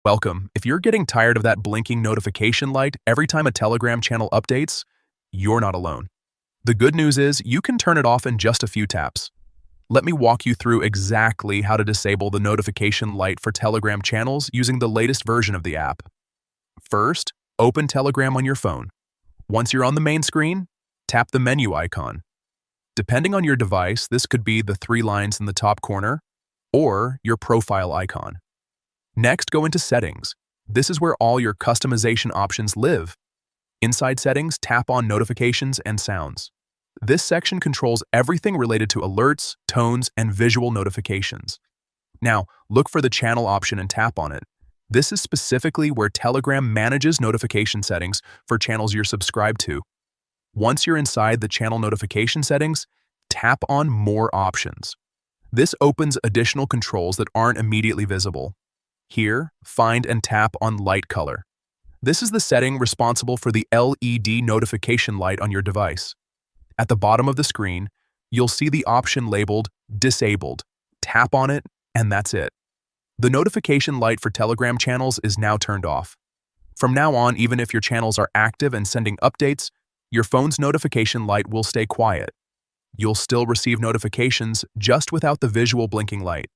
Welcome. If you're getting tired of that blinking notification light every time a Telegram channel updates, you're not alone. The good news is you can turn it off in just a few taps. Let me walk you through exactly how to disable the notification light for Telegram channels using the latest version of the app. First, open Telegram on your phone. Once you're on the main screen, tap the menu icon. Depending on your device, this could be the three lines in the top corner or your profile icon. Next, go into Settings. This is where all your customization options live. Inside Settings, tap on Notifications and Sounds. This section controls everything related to alerts, tones, and visual notifications. Now, look for the channel option and tap on it. This is specifically where Telegram manages notification settings for channels you're subscribed to. Once you're inside the channel notification settings, tap on More Options. This opens additional controls that aren't immediately visible. Here, find and tap on Light Color. This is the setting responsible for the LED notification light on your device. At the bottom of the screen, you'll see the option labeled Disabled. Tap on it, and that's it. The notification light for Telegram channels is now turned off. From now on, even if your channels are active and sending updates, your phone's notification light will stay quiet. You'll still receive notifications just without the visual blinking light.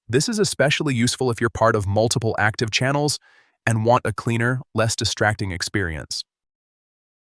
This is especially useful if you're part of multiple active channels and want a cleaner, less distracting experience.